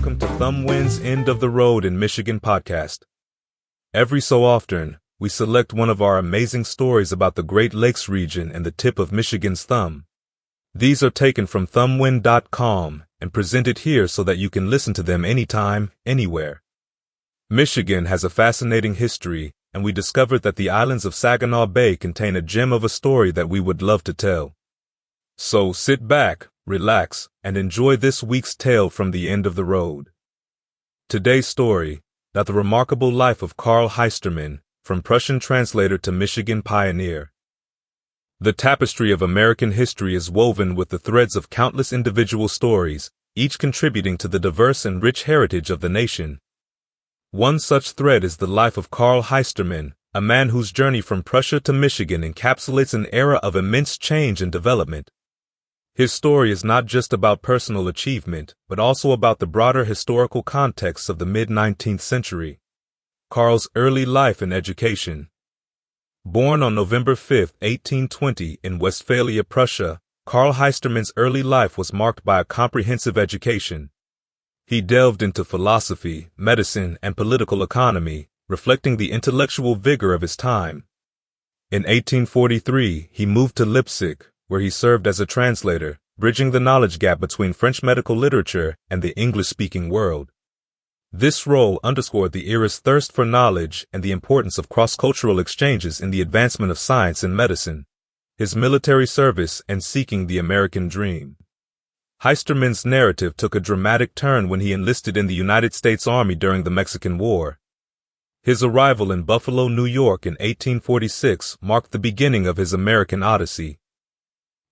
welcome to Thumbwind's End of the Road in Michigan podcast. Every so often, we select one of our amazing stories about the Great Lakes region and the tip of Michigan's thumb. These are taken from Thumbwind.com and presented here so that you can listen to them anytime, anywhere. Michigan has a fascinating history, and we discovered that the islands of Saginaw Bay contain a gem of a story that we would love to tell. So sit back, relax, and enjoy this week's tale from the end of the road. Today's story, The Remarkable Life of Carl Heisterman, from Prussian Translator to Michigan Pioneer. The tapestry of American history is woven with the threads of countless individual stories, each contributing to the diverse and rich heritage of the nation. One such thread is the life of Carl Heisterman, a man whose journey from Prussia to Michigan encapsulates an era of immense change and development. His story is not just about personal achievement, but also about the broader historical context of the mid-19th century. Carl's early life and education. Born on November 5, 1820, in Westphalia, Prussia, Carl Heisterman's early life was marked by a comprehensive education. He delved into philosophy, medicine, and political economy, reflecting the intellectual vigor of his time. In 1843, he moved to Leipzig, where he served as a translator, bridging the knowledge gap between French medical literature and the English-speaking world. This role underscored the era's thirst for knowledge and the importance of cross-cultural exchanges in the advancement of science and medicine. His military service and seeking the American dream. Heisterman's narrative took a dramatic turn when he enlisted in the United States Army during the Mexican War. His arrival in Buffalo, New York in 1846 marked the beginning of his American Odyssey.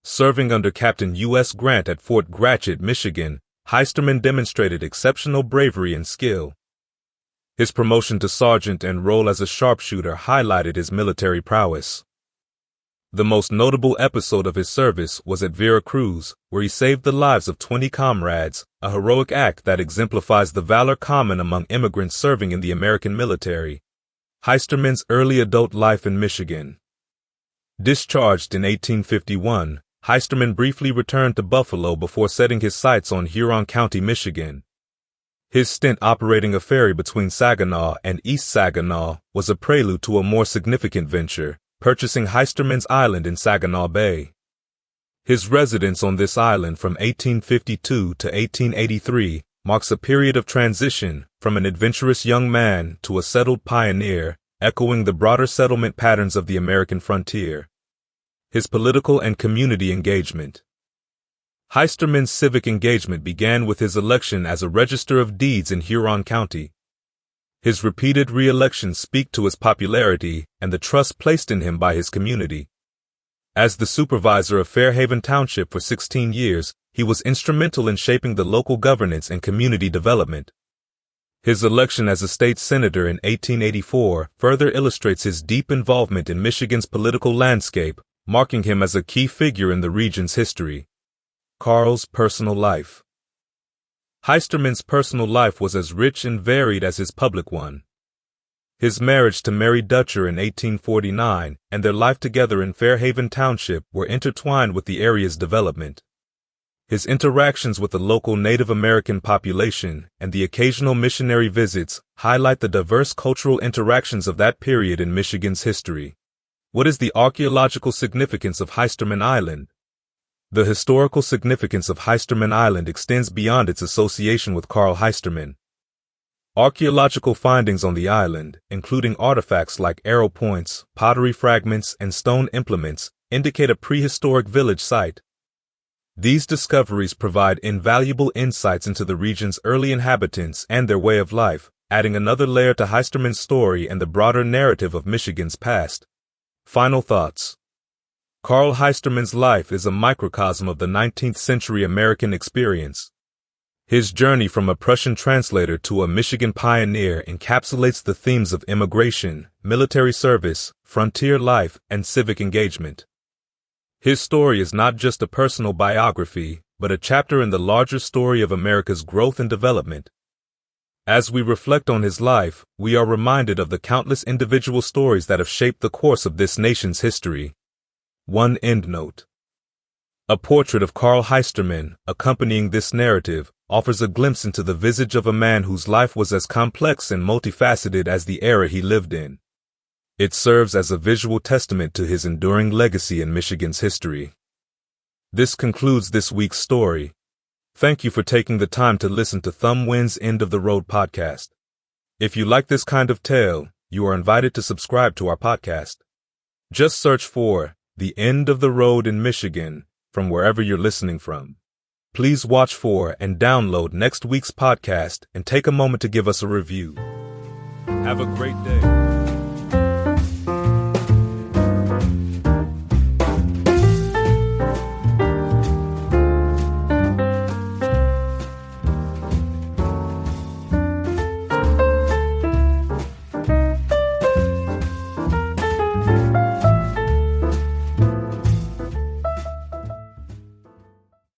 Serving under Captain U.S. Grant at Fort Gratiot, Michigan, Heisterman demonstrated exceptional bravery and skill. His promotion to sergeant and role as a sharpshooter highlighted his military prowess. The most notable episode of his service was at Veracruz, where he saved the lives of 20 comrades, a heroic act that exemplifies the valor common among immigrants serving in the American military. Heisterman's early adult life in Michigan. Discharged in 1851, Heisterman briefly returned to Buffalo before setting his sights on Huron County, Michigan. His stint operating a ferry between Saginaw and East Saginaw was a prelude to a more significant venture, purchasing Heisterman's Island in Saginaw Bay. His residence on this island from 1852 to 1883 marks a period of transition from an adventurous young man to a settled pioneer, echoing the broader settlement patterns of the American frontier. His political and community engagement. Heisterman's civic engagement began with his election as a Register of Deeds in Huron County. His repeated re-elections speak to his popularity and the trust placed in him by his community. As the supervisor of Fairhaven Township for 16 years, he was instrumental in shaping the local governance and community development. His election as a state senator in 1884 further illustrates his deep involvement in Michigan's political landscape, marking him as a key figure in the region's history. Carl's personal life. Heisterman's personal life was as rich and varied as his public one. His marriage to Mary Dutcher in 1849 and their life together in Fairhaven Township were intertwined with the area's development. His interactions with the local Native American population and the occasional missionary visits highlight the diverse cultural interactions of that period in Michigan's history. What is the archaeological significance of Heisterman Island? The historical significance of Heisterman Island extends beyond its association with Carl Heisterman. Archaeological findings on the island, including artifacts like arrow points, pottery fragments, and stone implements, indicate a prehistoric village site. These discoveries provide invaluable insights into the region's early inhabitants and their way of life, adding another layer to Heisterman's story and the broader narrative of Michigan's past. Final thoughts. Carl Heisterman's life is a microcosm of the 19th century American experience. His journey from a Prussian translator to a Michigan pioneer encapsulates the themes of immigration, military service, frontier life, and civic engagement. His story is not just a personal biography, but a chapter in the larger story of America's growth and development. As we reflect on his life, we are reminded of the countless individual stories that have shaped the course of this nation's history. One endnote. A portrait of Carl Heisterman, accompanying this narrative, offers a glimpse into the visage of a man whose life was as complex and multifaceted as the era he lived in. It serves as a visual testament to his enduring legacy in Michigan's history. This concludes this week's story. Thank you for taking the time to listen to Thumbwind's End of the Road podcast. If you like this kind of tale, you are invited to subscribe to our podcast. Just search for The End of the Road in Michigan from wherever you're listening from. Please watch for and download next week's podcast and take a moment to give us a review. Have a great day.